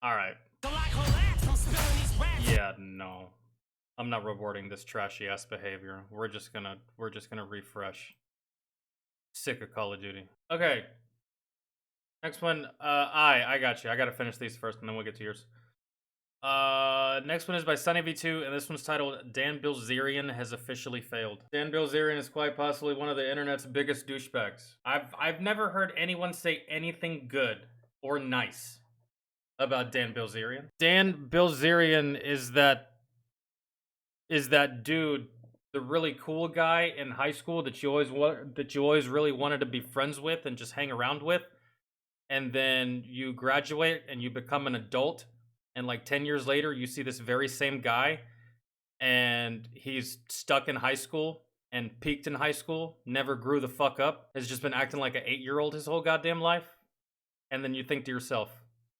All right. Yeah, no. I'm not rewarding this trashy ass behavior. We're just gonna refresh. Sick of Call of Duty. Okay. Next one. I got you. I gotta finish these first, and then we'll get to yours. Next one is by Sunny V2, and this one's titled "Dan Bilzerian has officially failed." Dan Bilzerian is quite possibly one of the internet's biggest douchebags. I've never heard anyone say anything good or nice about Dan Bilzerian. Dan Bilzerian is that dude, the really cool guy in high school that you always really wanted to be friends with and just hang around with, and then you graduate and you become an adult, and like 10 years later you see this very same guy, and he's stuck in high school and peaked in high school, never grew the fuck up, has just been acting like an 8-year-old his whole goddamn life. And then you think to yourself,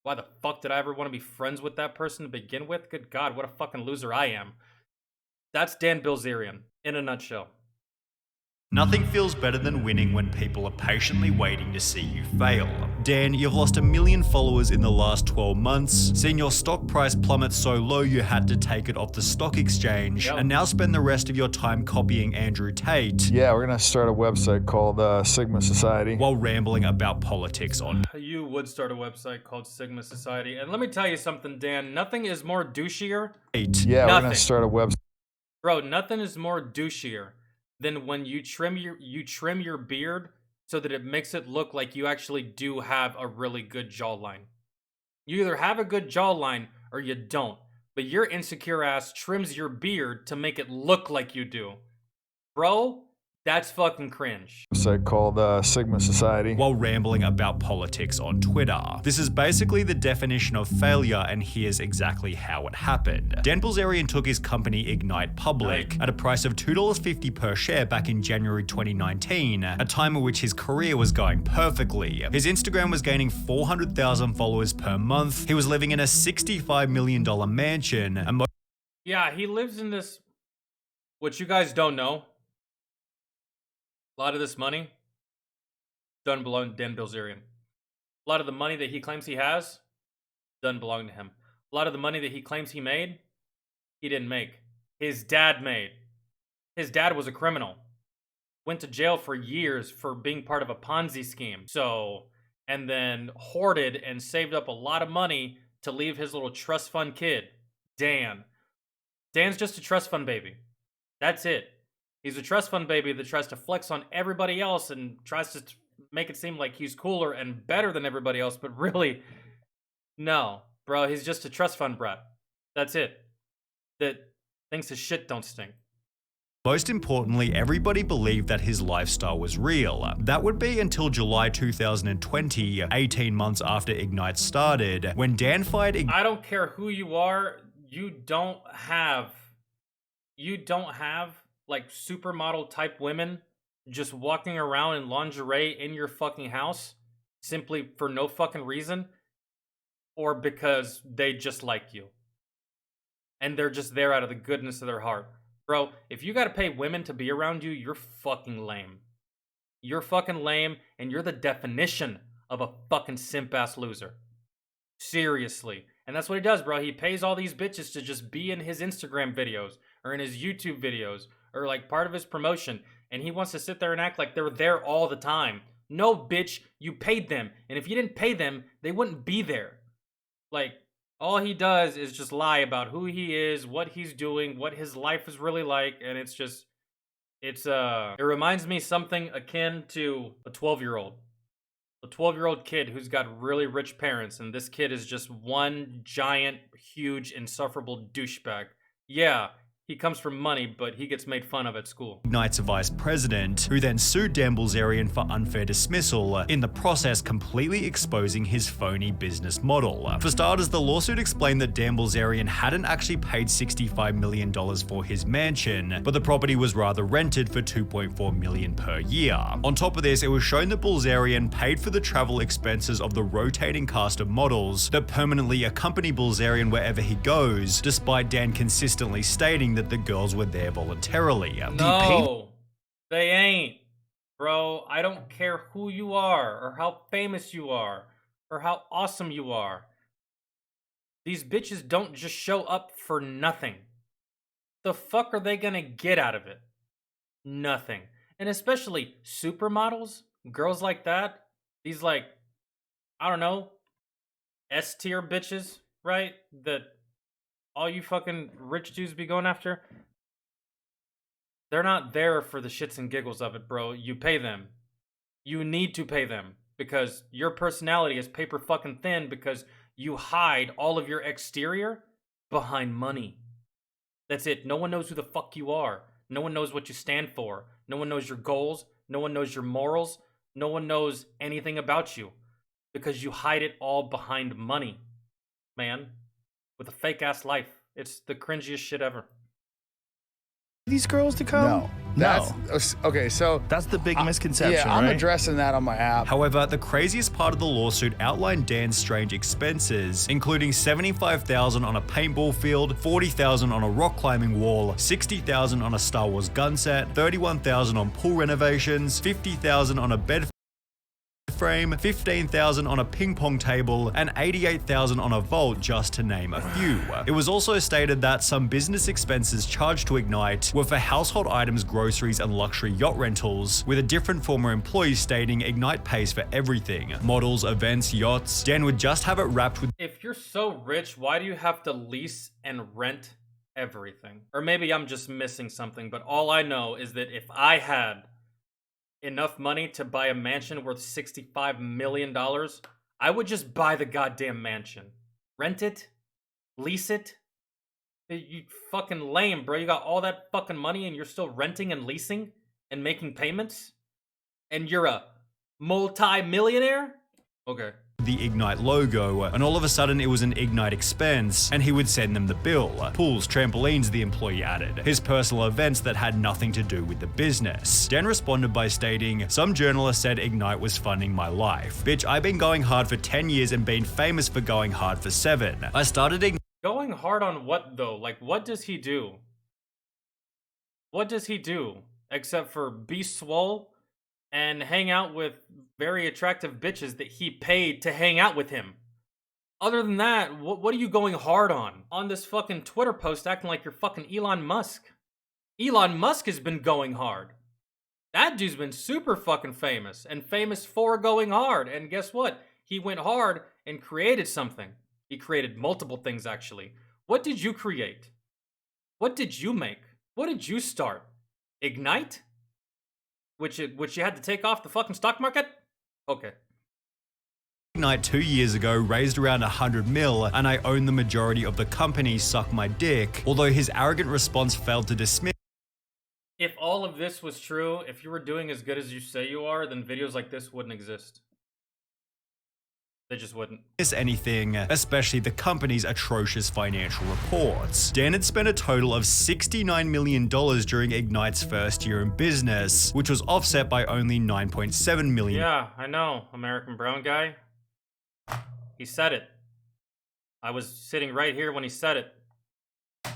why the fuck did I ever want to be friends with that person to begin with? Good God, what a fucking loser I am. That's Dan Bilzerian in a nutshell. Nothing feels better than winning when people are patiently waiting to see you fail. Dan, you've lost 1 million followers in the last 12 months, seen your stock price plummet so low you had to take it off the stock exchange, and now spend the rest of your time copying Andrew Tate. Yeah, we're gonna start a website called Sigma Society. While rambling about politics on. You would start a website called Sigma Society, and let me tell you something, Dan. Nothing is more douchier. Yeah, we're gonna start a website. Bro, nothing is more douchier than when you trim your beard so that it makes it look like you actually do have a really good jawline. You either have a good jawline or you don't, but your insecure ass trims your beard to make it look like you do. Bro, that's fucking cringe. Website called Sigma Society. While rambling about politics on Twitter. This is basically the definition of failure, and here's exactly how it happened. Dan Bilzerian took his company Ignite public at a price of $2.50 per share back in January 2019, a time in which his career was going perfectly. His Instagram was gaining 400,000 followers per month. He was living in a $65 million mansion. And yeah, he lives in this, what you guys don't know, a lot of this money doesn't belong to Dan Bilzerian. A lot of the money that he claims he has doesn't belong to him. A lot of the money that he claims he made, he didn't make. His dad made. His dad was a criminal. Went to jail for years for being part of a Ponzi scheme. So, and then hoarded and saved up a lot of money to leave his little trust fund kid, Dan. Dan's just a trust fund baby. That's it. He's a trust fund baby that tries to flex on everybody else and tries to make it seem like he's cooler and better than everybody else, but really, no, bro, he's just a trust fund brat. That's it. That thinks his shit don't stink. Most importantly, everybody believed that his lifestyle was real. That would be until July 2020, 18 months after Ignite started, when Dan fired I don't care who you are, you don't have like supermodel type women just walking around in lingerie in your fucking house simply for no fucking reason, or because they just like you and they're just there out of the goodness of their heart. Bro, if you gotta pay women to be around you, you're fucking lame. You're fucking lame, and you're the definition of a fucking simp ass loser. Seriously. And that's what he does, bro. He pays all these bitches to just be in his Instagram videos or in his YouTube videos or like part of his promotion, and he wants to sit there and act like they're there all the time. No, bitch, you paid them, and if you didn't pay them, they wouldn't be there. Like, all he does is just lie about who he is, what he's doing, what his life is really like, and it's just, it reminds me something akin to a 12-year-old. A 12-year-old kid who's got really rich parents, and this kid is just one giant, huge, insufferable douchebag. Yeah, he comes from money, but he gets made fun of at school. Ignite's vice president, who then sued Dan Bilzerian for unfair dismissal, in the process completely exposing his phony business model. For starters, the lawsuit explained that Dan Bilzerian hadn't actually paid $65 million for his mansion, but the property was rather rented for $2.4 million per year. On top of this, it was shown that Bilzerian paid for the travel expenses of the rotating cast of models that permanently accompany Bilzerian wherever he goes, despite Dan consistently stating that the girls were there voluntarily. No, they ain't. Bro, I don't care who you are, or how famous you are, or how awesome you are. These bitches don't just show up for nothing. The fuck are they gonna get out of it? Nothing. And especially supermodels, girls like that, these like, I don't know, S tier bitches, right? That all you fucking rich dudes be going after. They're not there for the shits and giggles of it, bro. You pay them. You need to pay them because your personality is paper fucking thin because you hide all of your exterior behind money. That's it. No one knows who the fuck you are. No one knows what you stand for. No one knows your goals. No one knows your morals. No one knows anything about you because you hide it all behind money, man. With a fake ass life. It's the cringiest shit ever. These girls to come? No. That's okay, so that's the big misconception, yeah, I'm right? addressing that on my app. However, the craziest part of the lawsuit outlined Dan's strange expenses, including $75,000 on a paintball field, $40,000 on a rock climbing wall, $60,000 on a Star Wars gun set, $31,000 on pool renovations, $50,000 on a bed frame, $15,000 on a ping pong table, and $88,000 on a vault, just to name a few. It was also stated that some business expenses charged to Ignite were for household items, groceries, and luxury yacht rentals, with a different former employee stating Ignite pays for everything. Models, events, yachts. Dan would just have it wrapped with. If you're so rich, why do you have to lease and rent everything? Or maybe I'm just missing something, but all I know is that if I had enough money to buy a mansion worth $65 million, I would just buy the goddamn mansion. Rent it? Lease it? You fucking lame, bro. You got all that fucking money and you're still renting and leasing and making payments? And you're a multi-millionaire? Okay. The Ignite logo, and all of a sudden it was an Ignite expense, and he would send them the bill. Pools, trampolines, the employee added. His personal events that had nothing to do with the business. Dan responded by stating, "Some journalist said Ignite was funding my life. Bitch, I've been going hard for 10 years and been famous for going hard for 7. I started Ignite." Going hard on what though? Like, what does he do? What does he do? Except for be swole and hang out with very attractive bitches that he paid to hang out with him. Other than that, what are you going hard on? On this fucking Twitter post acting like you're fucking Elon Musk. Elon Musk has been going hard. That dude's been super fucking famous and famous for going hard. And guess what? He went hard and created something. He created multiple things actually. What did you create? What did you make? What did you start? Ignite? Which you had to take off the fucking stock market? Okay. Ignite 2 years ago raised around 100 mil, and I own the majority of the company, suck my dick, although his arrogant response failed to dismiss. If all of this was true, if you were doing as good as you say you are, then videos like this wouldn't exist. They just wouldn't. Anything, especially the company's atrocious financial reports. Dan had spent a total of $69 million during Ignite's first year in business, which was offset by only $9.7 million. Yeah, I know, American brown guy. He said it. I was sitting right here when he said it.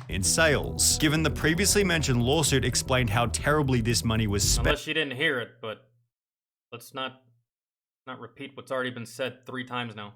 In sales. Given the previously mentioned lawsuit explained how terribly this money was spent. Unless you didn't hear it, but let's not repeat what's already been said 3 times now.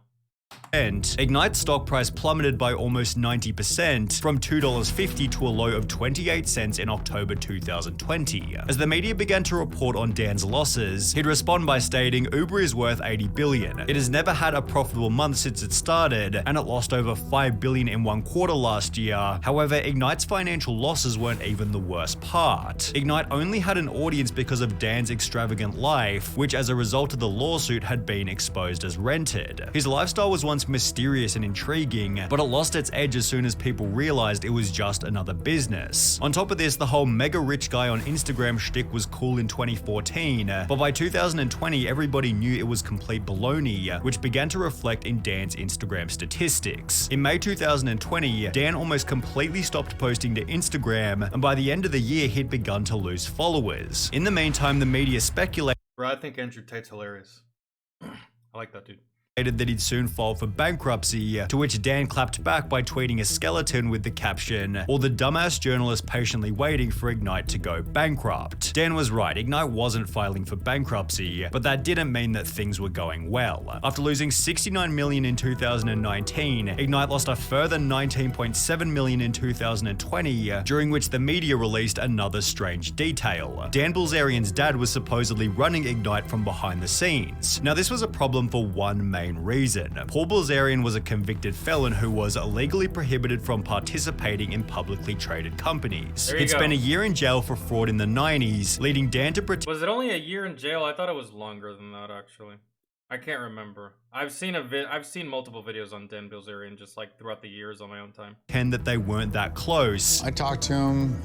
And Ignite's stock price plummeted by almost 90% from $2.50 to a low of 28 cents in October 2020. As the media began to report on Dan's losses, he'd respond by stating Uber is worth $80 billion. It has never had a profitable month since it started, and it lost over $5 billion in 1 quarter last year. However, Ignite's financial losses weren't even the worst part. Ignite only had an audience because of Dan's extravagant life, which as a result of the lawsuit had been exposed as rented. His lifestyle was once mysterious and intriguing, but it lost its edge as soon as people realized it was just another business. On top of this, the whole mega rich guy on Instagram shtick was cool in 2014, but by 2020 everybody knew it was complete baloney, which began to reflect in Dan's Instagram statistics. In May 2020, Dan almost completely stopped posting to Instagram, and by the end of the year he'd begun to lose followers. In the meantime, the media speculated. Bro, I think Andrew Tate's hilarious. I like that dude. that he'd soon file for bankruptcy, to which Dan clapped back by tweeting a skeleton with the caption, "Or the dumbass journalist patiently waiting for Ignite to go bankrupt." Dan was right, Ignite wasn't filing for bankruptcy, but that didn't mean that things were going well. After losing $69 million in 2019, Ignite lost a further $19.7 million in 2020, during which the media released another strange detail. Dan Bilzerian's dad was supposedly running Ignite from behind the scenes. Now this was a problem for one main reason. Paul Bilzerian was a convicted felon who was legally prohibited from participating in publicly traded companies. He'd spent a year in jail for fraud in the 90s, leading Dan to pretend— Was it only a year in jail? I thought it was longer than that, actually. I can't remember. I've seen multiple videos on Dan Bilzerian just like throughout the years on my own time. that they weren't that close. I talk to him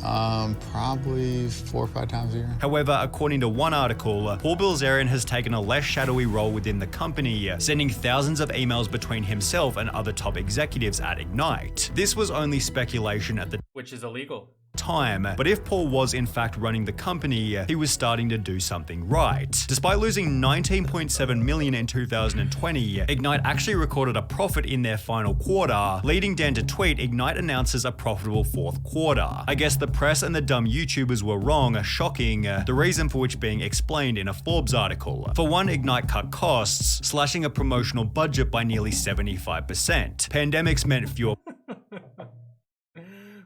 probably 4 or 5 times a year. However, according to one article, Paul Bilzerian has taken a less shadowy role within the company, sending thousands of emails between himself and other top executives at Ignite. This was only speculation at the Which is illegal. time, but if Paul was in fact running the company, he was starting to do something right. Despite losing $19.7 million in 2020, Ignite actually recorded a profit in their final quarter, leading Dan to tweet, "Ignite announces a profitable fourth quarter." I guess the press and the dumb YouTubers were wrong, shocking, the reason for which being explained in a Forbes article. For one, Ignite cut costs, slashing a promotional budget by nearly 75%. Pandemics meant fewer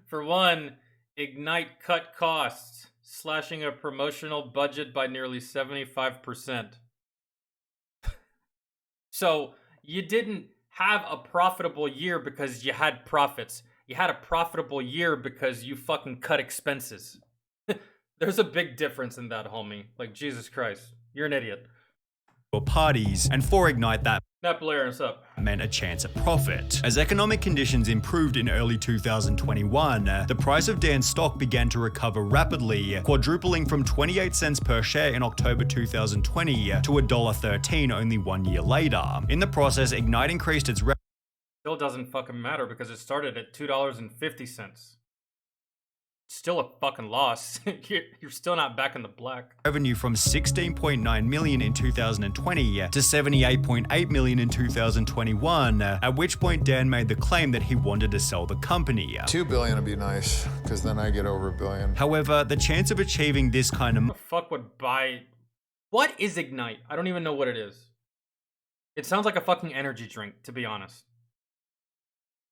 For one, Ignite cut costs, slashing a promotional budget by nearly 75%. So, you didn't have a profitable year because you had profits. You had a profitable year because you fucking cut expenses. There's a big difference in that, homie. Like, Jesus Christ. You're an idiot. parties, and for Ignite that What's up? meant a chance at profit. As economic conditions improved in early 2021, the price of Dan's stock began to recover rapidly, quadrupling from 28 cents per share in October 2020 to $1.13 only 1 year later. In the process, Ignite increased its Still doesn't fucking matter because it started at $2.50. Still a fucking loss. You're still not back in the black. revenue from $16.9 million in 2020 to $78.8 million in 2021, at which point Dan made the claim that he wanted to sell the company. $2 billion would be nice, because then I get over $1 billion. However, the chance of achieving this kind of Who the fuck would buy... What is Ignite? I don't even know what it is. It sounds like a fucking energy drink, to be honest.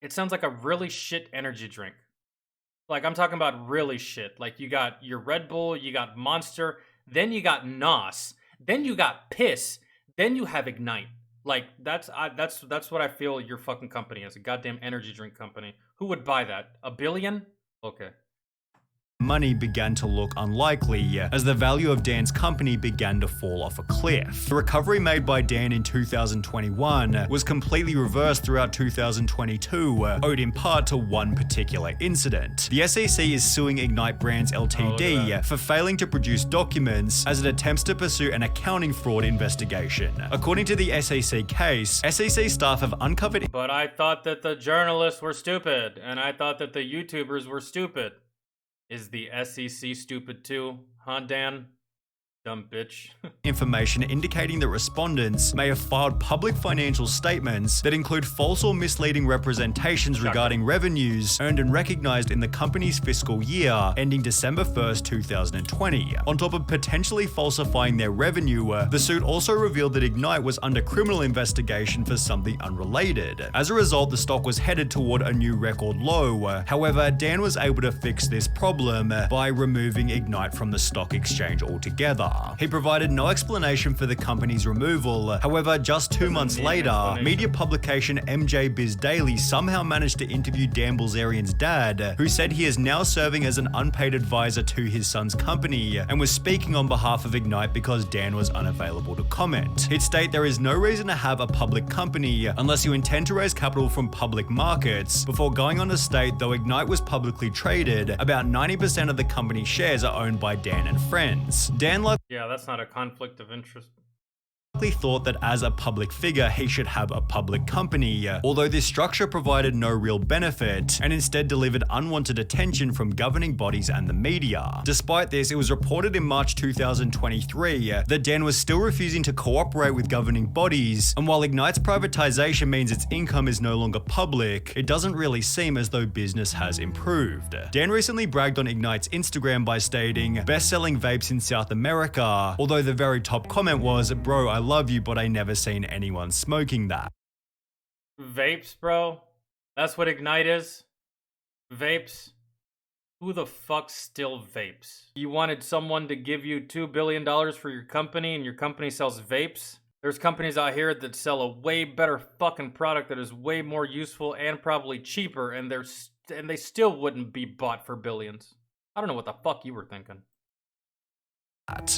It sounds like a really shit energy drink. Like, I'm talking about really shit. Like, you got your Red Bull, you got Monster, then you got NOS, then you got Piss, then you have Ignite. Like, that's what I feel your fucking company is, a goddamn energy drink company. Who would buy that? $1 billion? Okay. money began to look unlikely as the value of Dan's company began to fall off a cliff. The recovery made by Dan in 2021 was completely reversed throughout 2022, owed in part to one particular incident. The SEC is suing Ignite Brands Ltd for failing to produce documents as it attempts to pursue an accounting fraud investigation. According to the SEC case, SEC staff have uncovered— But I thought that the journalists were stupid, and I thought that the YouTubers were stupid. Is the SEC stupid too, huh, Dan? Dumb bitch. information indicating that respondents may have filed public financial statements that include false or misleading representations regarding revenues earned and recognized in the company's fiscal year ending December 1st, 2020. On top of potentially falsifying their revenue, the suit also revealed that Ignite was under criminal investigation for something unrelated. As a result, the stock was headed toward a new record low. However, Dan was able to fix this problem by removing Ignite from the stock exchange altogether. He provided no explanation for the company's removal. However, just 2 months later, media publication MJ Biz Daily somehow managed to interview Dan Bilzerian's dad, who said he is now serving as an unpaid advisor to his son's company and was speaking on behalf of Ignite because Dan was unavailable to comment. He'd state there is no reason to have a public company unless you intend to raise capital from public markets, before going on to state though Ignite was publicly traded, about 90% of the company's shares are owned by Dan and friends. Dan Yeah, that's not a conflict of interest. thought that as a public figure he should have a public company, although this structure provided no real benefit and instead delivered unwanted attention from governing bodies and the media. Despite this, it was reported in March 2023 that Dan was still refusing to cooperate with governing bodies, and while Ignite's privatization means its income is no longer public, it doesn't really seem as though business has improved. Dan recently bragged on Ignite's Instagram by stating, "Best-selling vapes in South America," although the very top comment was, "Bro, I love you, but I never seen anyone smoking that." Vapes, bro? That's what Ignite is? Vapes? Who the fuck still vapes? You wanted someone to give you $2 billion for your company and your company sells vapes? There's companies out here that sell a way better fucking product that is way more useful and probably cheaper, and they still wouldn't be bought for billions. I don't know what the fuck you were thinking.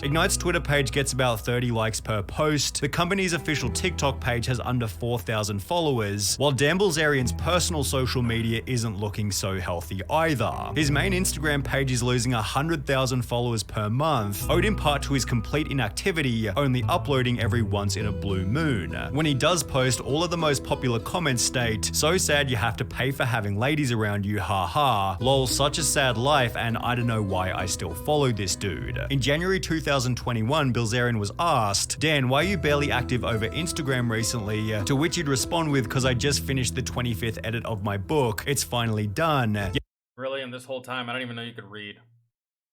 Ignite's Twitter page gets about 30 likes per post. The company's official TikTok page has under 4,000 followers, while Dan Bilzerian's personal social media isn't looking so healthy either. His main Instagram page is losing 100,000 followers per month, owed in part to his complete inactivity, only uploading every once in a blue moon. When he does post, all of the most popular comments state, "So sad you have to pay for having ladies around you, haha, lol, such a sad life, and I don't know why I still follow this dude." In January 2021, Bilzerian was asked, "Dan, why are you barely active over Instagram recently?" To which he'd respond with, "Cause I just finished the 25th edit of my book. It's finally done." Really? And this whole time, I don't even know you could read.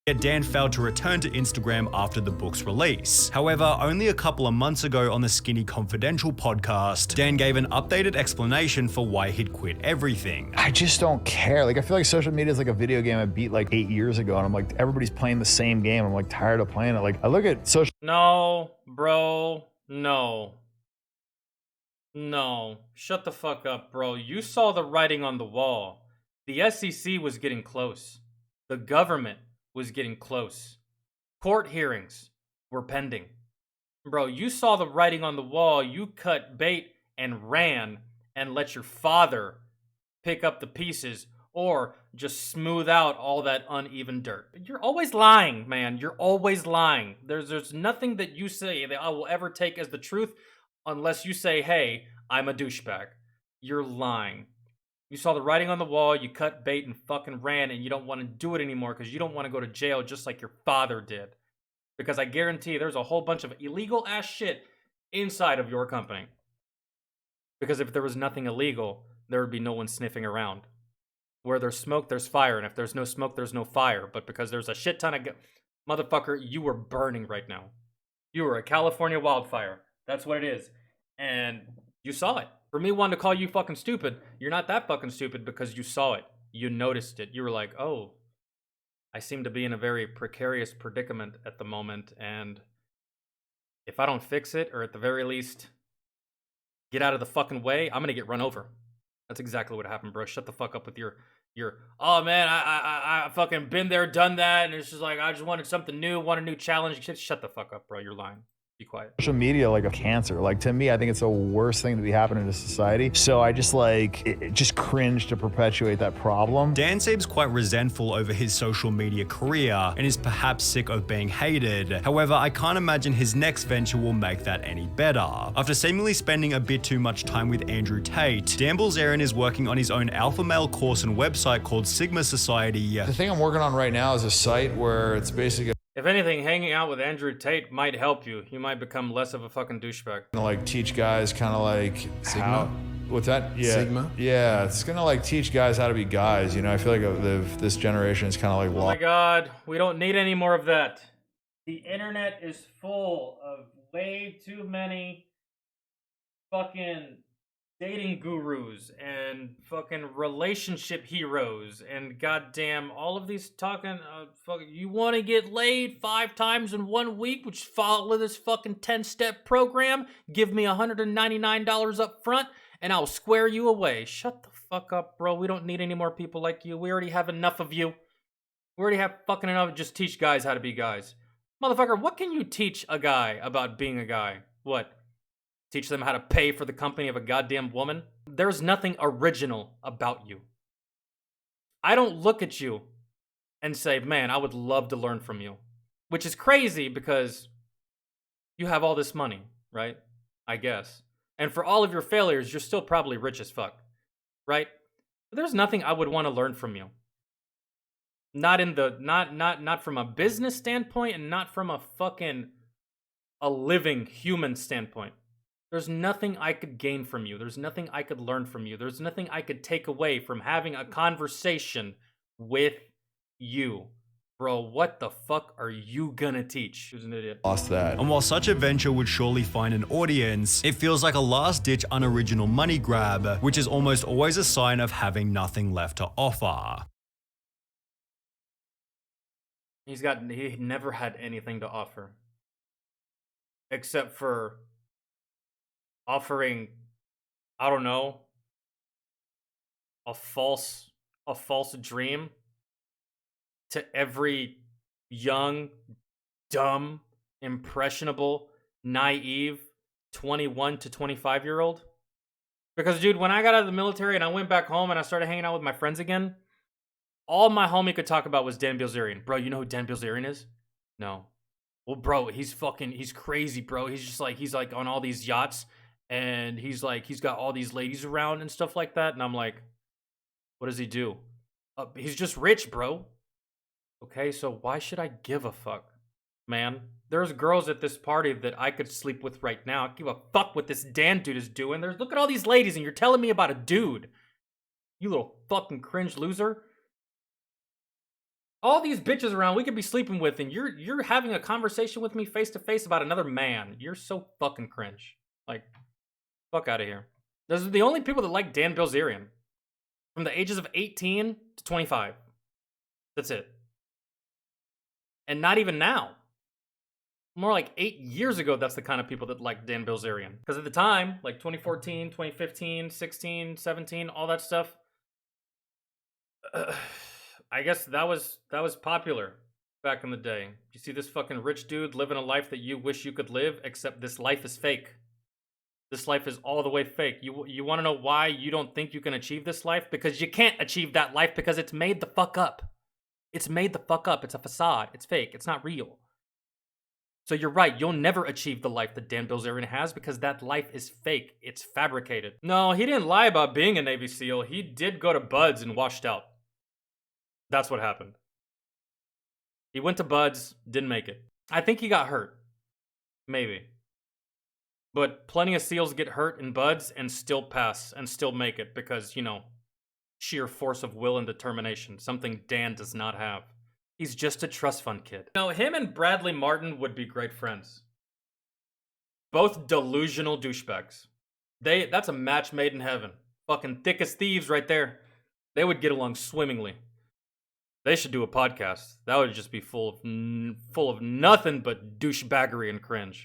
Yet Dan failed to return to Instagram after the book's release. However, only a couple of months ago on the Skinny Confidential podcast, Dan gave an updated explanation for why he'd quit everything. I just don't care. Like, I feel like social media is like a video game I beat like 8 years ago, and I'm like, everybody's playing the same game. I'm like tired of playing it. Like, I look at social. No, bro. No. No. Shut the fuck up, bro. You saw the writing on the wall. The SEC was getting close. The government was getting close. Court hearings were pending. Bro, you saw the writing on the wall. You cut bait and ran and let your father pick up the pieces or just smooth out all that uneven dirt. You're always lying, man. You're always lying. There's nothing that you say that I will ever take as the truth unless you say, "Hey, I'm a douchebag." You're lying. You saw the writing on the wall, you cut bait and fucking ran, and you don't want to do it anymore because you don't want to go to jail just like your father did. Because I guarantee there's a whole bunch of illegal ass shit inside of your company. Because if there was nothing illegal, there would be no one sniffing around. Where there's smoke, there's fire, and if there's no smoke, there's no fire. But because there's a shit ton of... Motherfucker, you were burning right now. You were a California wildfire. That's what it is. And you saw it. For me wanting to call you fucking stupid, you're not that fucking stupid because you saw it. You noticed it. You were like, "Oh, I seem to be in a very precarious predicament at the moment, and if I don't fix it, or at the very least, get out of the fucking way, I'm gonna get run over." That's exactly what happened, bro. Shut the fuck up with your "Oh man, I fucking been there, done that," and it's just like, I just wanted something new, want a new challenge. Shut the fuck up, bro. You're lying. Be quiet. Social media like a cancer. Like, to me, I think it's the worst thing to be happening to society. So I just just cringe to perpetuate that problem. Dan seems quite resentful over his social media career and is perhaps sick of being hated. However, I can't imagine his next venture will make that any better. After seemingly spending a bit too much time with Andrew Tate, Dan Bilzerian is working on his own alpha male course and website called Sigma Society. The thing I'm working on right now is a site where it's basically If anything, hanging out with Andrew Tate might help you. You might become less of a fucking douchebag. gonna like teach guys kind of like Sigma? how. What's that? Yeah. Sigma? Yeah, it's gonna like teach guys how to be guys. You know, I feel like this generation is kind of like Oh my god, we don't need any more of that. The internet is full of way too many fucking dating gurus and fucking relationship heroes and goddamn all of these talking you want to get laid 5 times in 1 week, which follow this fucking 10-step program, give me $199 up front and I'll square you away. Shut the fuck up, bro. We don't need any more people like you. We already have enough of you. We already have fucking enough. Just teach guys how to be guys. Motherfucker, what can you teach a guy about being a guy? What? Teach them how to pay for the company of a goddamn woman? There's nothing original about you. I don't look at you and say, "Man, I would love to learn from you." Which is crazy because you have all this money. right? I guess. And for all of your failures, you're still probably rich as fuck, right? But there's nothing I would want to learn from you. Not in the not from a business standpoint and not from a living human standpoint. There's nothing I could gain from you. There's nothing I could learn from you. There's nothing I could take away from having a conversation with you. Bro, what the fuck are you gonna teach? Who's an idiot? Lost that. And while such a venture would surely find an audience, it feels like a last-ditch unoriginal money grab, which is almost always a sign of having nothing left to offer. He never had anything to offer. Except for offering, I don't know, a false dream to every young, dumb, impressionable, naive 21 to 25-year-old. Because, dude, when I got out of the military and I went back home and I started hanging out with my friends again, all my homie could talk about was Dan Bilzerian. Bro, you know who Dan Bilzerian is? No. Well, bro, he's crazy, bro. He's like on all these yachts and he's got all these ladies around and stuff like that. And I'm like, what does he do? He's just rich, bro. Okay, so why should I give a fuck, man? There's girls at this party that I could sleep with right now. I give a fuck what this Dan dude is doing. Look at all these ladies and you're telling me about a dude. You little fucking cringe loser. All these bitches around we could be sleeping with and you're having a conversation with me face to face about another man. You're so fucking cringe. Like, fuck out of here. Those are the only people that like Dan Bilzerian. From the ages of 18 to 25. That's it. And not even now. More like 8 years ago, that's the kind of people that like Dan Bilzerian. Because at the time, like 2014, 2015, 16, 17, all that stuff, I guess that was popular back in the day. You see this fucking rich dude living a life that you wish you could live, except this life is fake. This life is all the way fake. You want to know why you don't think you can achieve this life? Because you can't achieve that life because it's made the fuck up. It's made the fuck up. It's a facade. It's fake. It's not real. So you're right. You'll never achieve the life that Dan Bilzerian has because that life is fake. It's fabricated. No, he didn't lie about being a Navy SEAL. He did go to Buds and washed out. That's what happened. He went to Buds, didn't make it. I think he got hurt. Maybe. But plenty of SEALs get hurt in Buds and still pass and still make it because, sheer force of will and determination, something Dan does not have. He's just a trust fund kid. Him and Bradley Martin would be great friends. Both delusional douchebags. That's a match made in heaven. Fucking thick as thieves right there. They would get along swimmingly. They should do a podcast. That would just be full of nothing but douchebaggery and cringe.